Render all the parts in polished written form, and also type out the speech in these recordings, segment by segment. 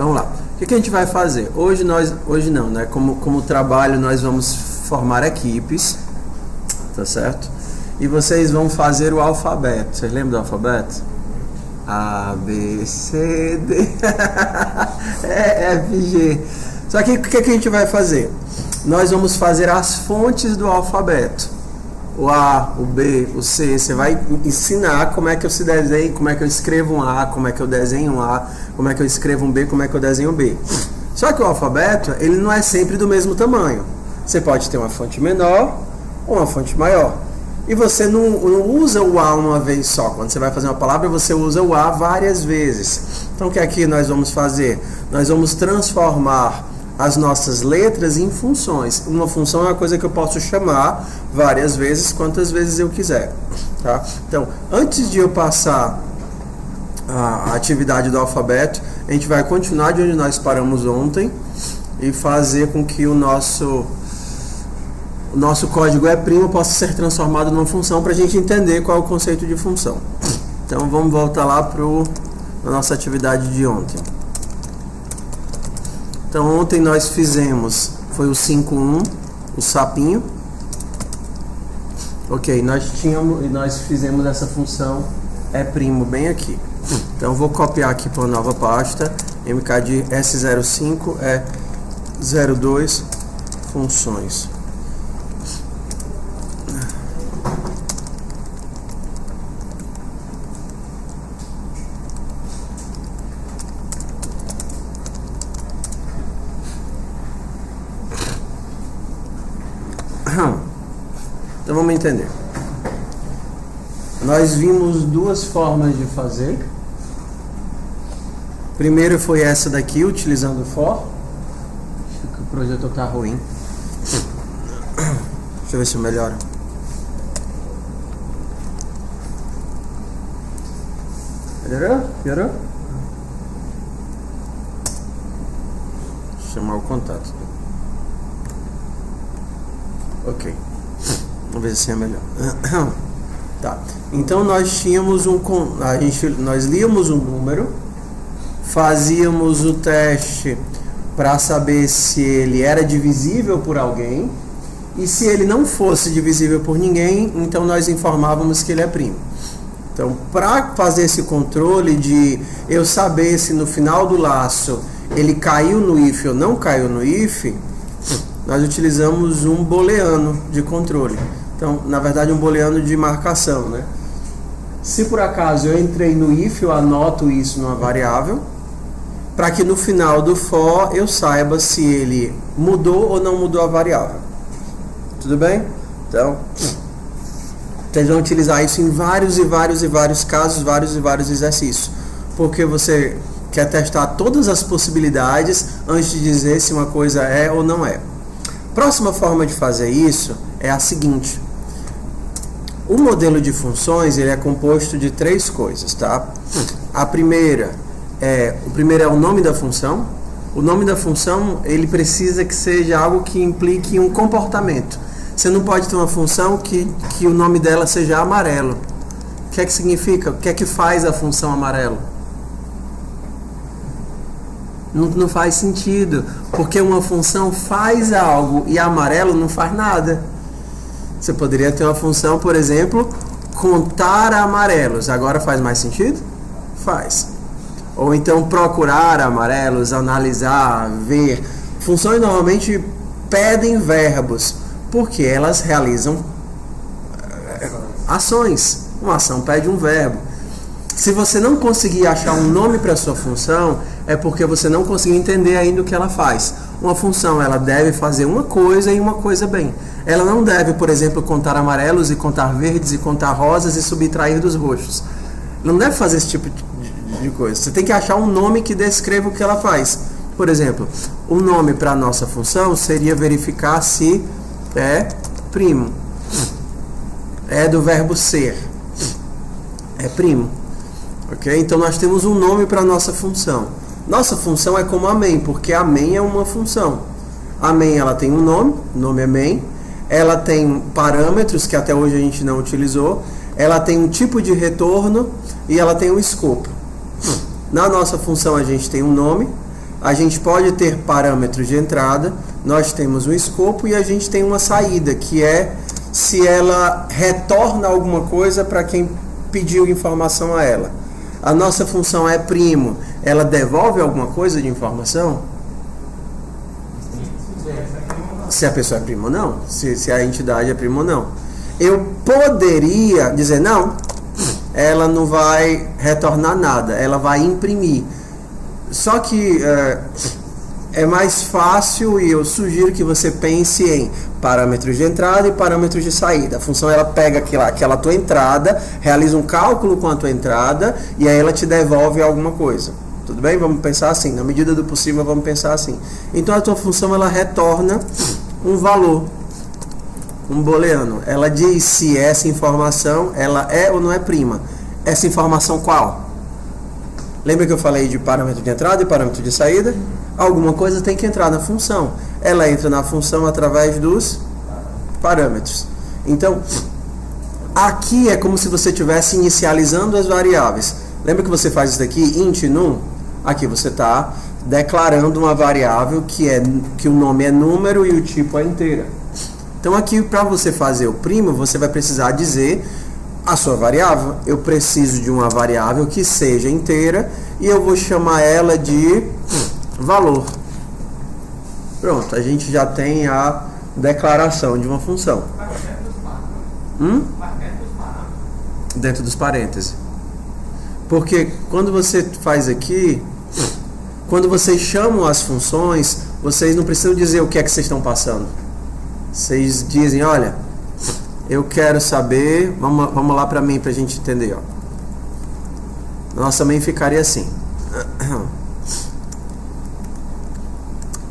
Vamos lá. O que a gente vai fazer? Hoje não, né? Como trabalho, nós vamos formar equipes, tá certo? E vocês vão fazer o alfabeto. Vocês lembram do alfabeto? A, B, C, D, E, F, G. Só que o que a gente vai fazer? Nós vamos fazer as fontes do alfabeto. O A, o B, o C. Você vai ensinar como é que eu se desenho, como é que eu escrevo um A, como é que eu desenho um A, como é que eu escrevo um B, como é que eu desenho um B. Só que o alfabeto, ele não é sempre do mesmo tamanho. Você pode ter uma fonte menor ou uma fonte maior. E você não usa o A uma vez só. Quando você vai fazer uma palavra, você usa o A várias vezes. Então, o que aqui nós vamos fazer? Nós vamos transformar as nossas letras em funções. Uma função é uma coisa que eu posso chamar várias vezes, quantas vezes eu quiser. Tá? Então, antes de eu passar a atividade do alfabeto, a gente vai continuar de onde nós paramos ontem e fazer com que o nosso código E' possa ser transformado numa função para a gente entender qual é o conceito de função. Então vamos voltar lá para a nossa atividade de ontem. Então ontem nós fizemos, foi o 5.1, o sapinho. Ok, nós fizemos essa função E' bem aqui. Então vou copiar aqui para uma nova pasta, mkd S05 02 funções. Então vamos entender. Nós vimos duas formas de fazer. Primeiro foi essa daqui, utilizando o for. Acho que o projetor está ruim. Deixa eu ver se melhora. Melhorou? Piorou? Vou chamar o contato. Ok. Vamos ver se é melhor. Tá. Então nós tínhamos nós líamos um número, fazíamos o teste para saber se ele era divisível por alguém, e se ele não fosse divisível por ninguém, então nós informávamos que ele é primo. Então, para fazer esse controle de eu saber se no final do laço ele caiu no if ou não caiu no if, nós utilizamos um booleano de controle. Então, na verdade, um booleano de marcação, né? Se por acaso eu entrei no if, eu anoto isso numa variável, para que no final do for eu saiba se ele mudou ou não mudou a variável. Tudo bem? Então, vocês vão utilizar isso em vários casos, vários exercícios. Porque você quer testar todas as possibilidades antes de dizer se uma coisa é ou não é. Próxima forma de fazer isso é a seguinte. O modelo de funções, ele é composto de três coisas, tá? O primeiro é o nome da função. O nome da função, ele precisa que seja algo que implique um comportamento. Você não pode ter uma função que o nome dela seja amarelo. O que é que significa? O que é que faz a função amarelo? Não faz sentido, porque uma função faz algo e amarelo não faz nada. Você poderia ter uma função, por exemplo, contar amarelos. Agora faz mais sentido? Faz. Ou então procurar amarelos, analisar, ver. Funções normalmente pedem verbos, porque elas realizam ações. Uma ação pede um verbo. Se você não conseguir achar um nome para a sua função, é porque você não conseguiu entender ainda o que ela faz. Uma função, ela deve fazer uma coisa e uma coisa bem. Ela não deve, por exemplo, contar amarelos e contar verdes e contar rosas e subtrair dos roxos. Ela não deve fazer esse tipo de coisa. Você tem que achar um nome que descreva o que ela faz. Por exemplo, o nome para a nossa função seria verificar se é primo. É do verbo ser. É primo. Ok? Então nós temos um nome para a nossa função. Nossa função é como a main, porque a main é uma função. A main, ela tem um nome, o nome é main. Ela tem parâmetros que até hoje a gente não utilizou. Ela tem um tipo de retorno e ela tem um escopo. Na nossa função a gente tem um nome, a gente pode ter parâmetros de entrada, nós temos um escopo e a gente tem uma saída, que é se ela retorna alguma coisa para quem pediu informação a ela. A nossa função é primo, ela devolve alguma coisa de informação? Se a pessoa é prima ou não, se a entidade é prima ou não. Eu poderia dizer, não, ela não vai retornar nada, ela vai imprimir. Só que é mais fácil e eu sugiro que você pense em parâmetros de entrada e parâmetros de saída. A função ela pega aquela tua entrada, realiza um cálculo com a tua entrada e aí ela te devolve alguma coisa. Tudo bem? Vamos pensar assim, na medida do possível vamos pensar assim. Então a tua função ela retorna um valor, um booleano. Ela diz se essa informação ela é ou não é prima. Essa informação qual? Lembra que eu falei de parâmetro de entrada e parâmetro de saída? Alguma coisa tem que entrar na função. Ela entra na função através dos parâmetros. Então, aqui é como se você estivesse inicializando as variáveis. Lembra que você faz isso daqui, int num? Aqui você está declarando uma variável que o nome é número e o tipo é inteira. Então aqui, para você fazer o primo, você vai precisar dizer a sua variável. Eu preciso de uma variável que seja inteira e eu vou chamar ela de valor. Pronto, a gente já tem a declaração de uma função. Dentro dos parênteses. Porque quando você faz aqui, quando vocês chamam as funções, vocês não precisam dizer o que é que vocês estão passando. Vocês dizem, olha, eu quero saber, vamos lá para mim, para a gente entender. Ó. Nossa mãe ficaria assim.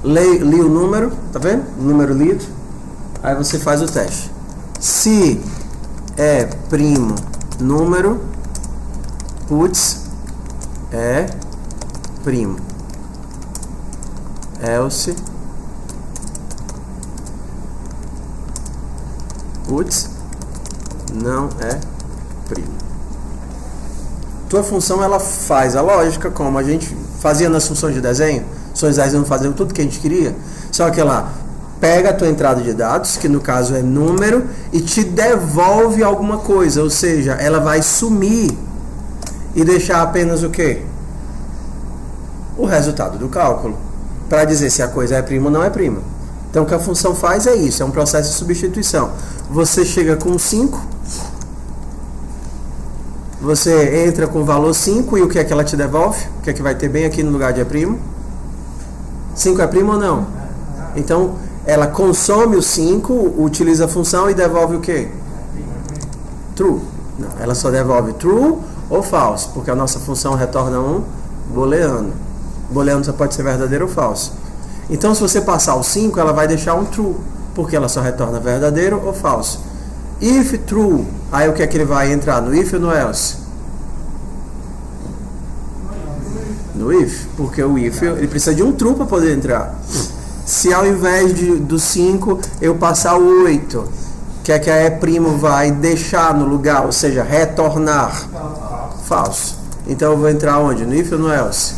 Li o número, tá vendo? O número lido. Aí você faz o teste. Se é primo número, puts é primo. Else puts não é primo. Tua função ela faz a lógica como a gente fazia nas funções de desenho. Funções de desenho fazendo tudo que a gente queria. Só que ela pega a tua entrada de dados, que no caso é número, e te devolve alguma coisa. Ou seja, ela vai sumir e deixar apenas o quê? O resultado do cálculo. Para dizer se a coisa é prima ou não é prima. Então o que a função faz é isso, é um processo de substituição. Você chega com 5, você entra com o valor 5 e o que é que ela te devolve? O que é que vai ter bem aqui no lugar de é primo? 5 é primo ou não? Então ela consome o 5, utiliza a função e devolve o quê? True. Não, ela só devolve true ou false, porque a nossa função retorna um booleano. Booleano só pode ser verdadeiro ou falso. Então, se você passar o 5, ela vai deixar um true, porque ela só retorna verdadeiro ou falso. If true, aí o que é que ele vai entrar? No if ou no else? No if, porque o if ele precisa de um true para poder entrar. Se ao invés do 5 eu passar o 8, o que é que a E' vai deixar no lugar, ou seja, retornar? Falso. Então eu vou entrar onde? No if ou no else?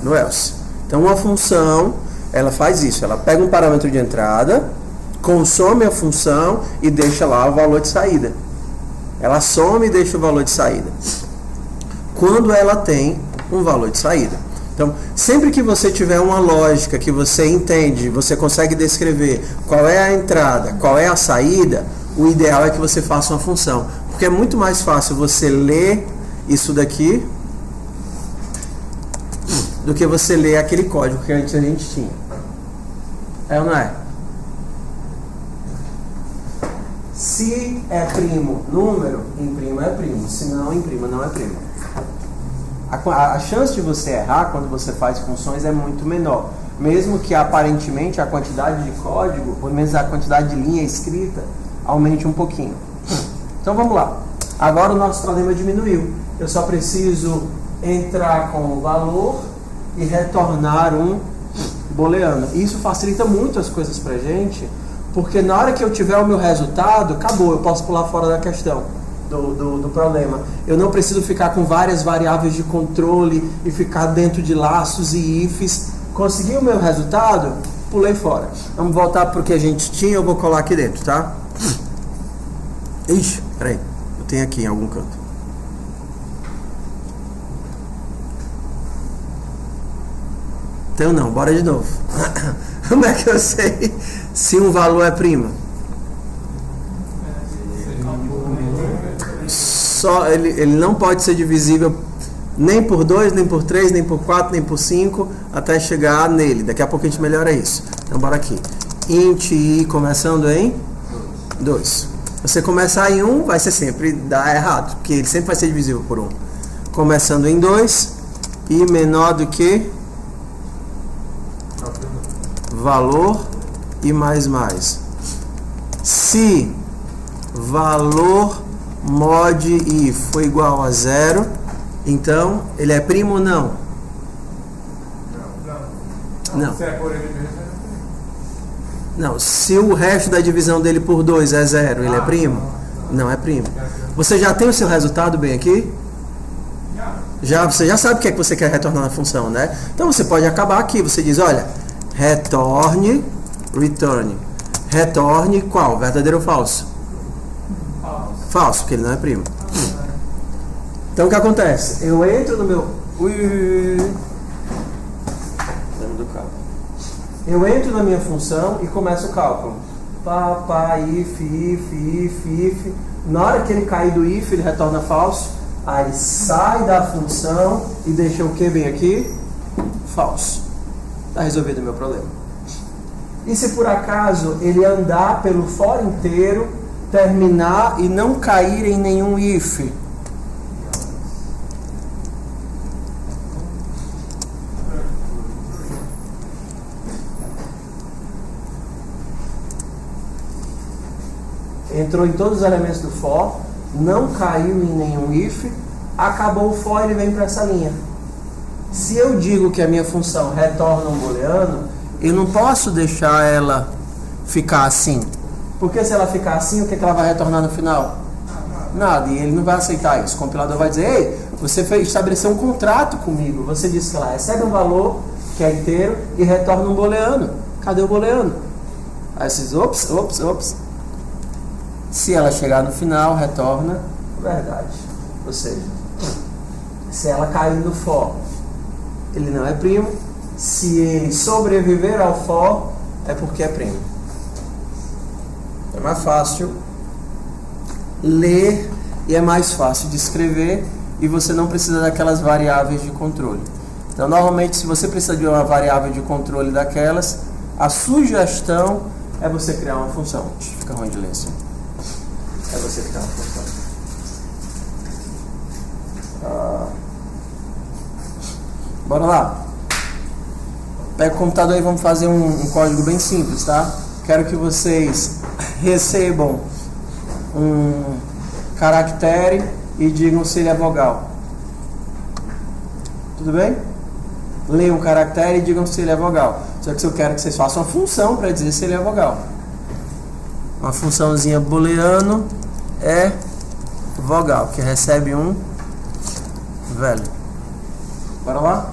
No else. Então uma função, ela faz isso, ela pega um parâmetro de entrada, consome a função e deixa lá o valor de saída. Ela some e deixa o valor de saída. Quando ela tem um valor de saída. Então, sempre que você tiver uma lógica que você entende, você consegue descrever qual é a entrada, qual é a saída, o ideal é que você faça uma função. Porque é muito mais fácil você ler isso daqui do que você ler aquele código que antes a gente tinha. É ou não é? Se é primo número, imprima é primo. Se não, imprima não é primo. A chance de você errar quando você faz funções é muito menor. Mesmo que aparentemente a quantidade de código, pelo menos a quantidade de linha escrita, aumente um pouquinho. Então vamos lá. Agora o nosso problema diminuiu. Eu só preciso entrar com o valor e retornar um booleano. Isso facilita muito as coisas pra gente, porque na hora que eu tiver o meu resultado, acabou, eu posso pular fora da questão do problema. Eu não preciso ficar com várias variáveis de controle e ficar dentro de laços e ifs Consegui o meu resultado, pulei fora. Vamos voltar para o que a gente tinha, eu vou colar aqui dentro, tá? Ixi, peraí, eu tenho aqui em algum canto. Então não, bora de novo. Como é que eu sei se um valor é primo? Só ele não pode ser divisível nem por 2, nem por 3, nem por 4, nem por 5, até chegar nele. Daqui a pouco a gente melhora isso. Então bora aqui. Int i começando em 2. Você começar em 1, vai ser sempre dar errado, porque ele sempre vai ser divisível por 1. Começando em 2, i menor do que valor e mais. Se valor mod i for igual a 0, então ele é primo ou não? Não. Não, se o resto da divisão dele por 2 é 0, ele é primo? Não é primo. Você já tem o seu resultado bem aqui? Você já sabe o que é que você quer retornar na função, né? Então você pode acabar aqui, você diz, olha, retorne qual? Verdadeiro ou falso? Falso, porque ele não é primo. Então o que acontece? Eu entro no meu... Eu entro na minha função e começo o cálculo. If. Na hora que ele cair do if, ele retorna falso. Aí sai da função e deixa o que bem aqui? Falso. Está resolvido o meu problema. E se por acaso ele andar pelo for inteiro, terminar e não cair em nenhum if? Entrou em todos os elementos do for, não caiu em nenhum if, acabou o for, ele vem para essa linha. Se eu digo que a minha função retorna um booleano, eu não posso deixar ela ficar assim. Porque se ela ficar assim, o que ela vai retornar no final? Nada, e ele não vai aceitar isso. O compilador vai dizer, ei, você estabeleceu um contrato comigo. Você disse que ela recebe um valor, que é inteiro, e retorna um booleano. Cadê o booleano? Aí vocês, ops. Se ela chegar no final, retorna verdade. Ou seja, se ela cair no for, ele não é primo. Se ele sobreviver ao for, é porque é primo. É mais fácil ler e é mais fácil de escrever, e você não precisa daquelas variáveis de controle. Então, normalmente, se você precisa de uma variável de controle daquelas, a sugestão é você criar uma função. Fica ruim de ler assim. É você criar uma função. Bora lá. Pega o computador e vamos fazer um código bem simples, tá? Quero que vocês recebam um caractere e digam se ele é vogal. Tudo bem? Leiam um caractere e digam se ele é vogal. Só que eu quero que vocês façam uma função para dizer se ele é vogal. Uma funçãozinha booleano é vogal, que recebe um velho. Bora lá?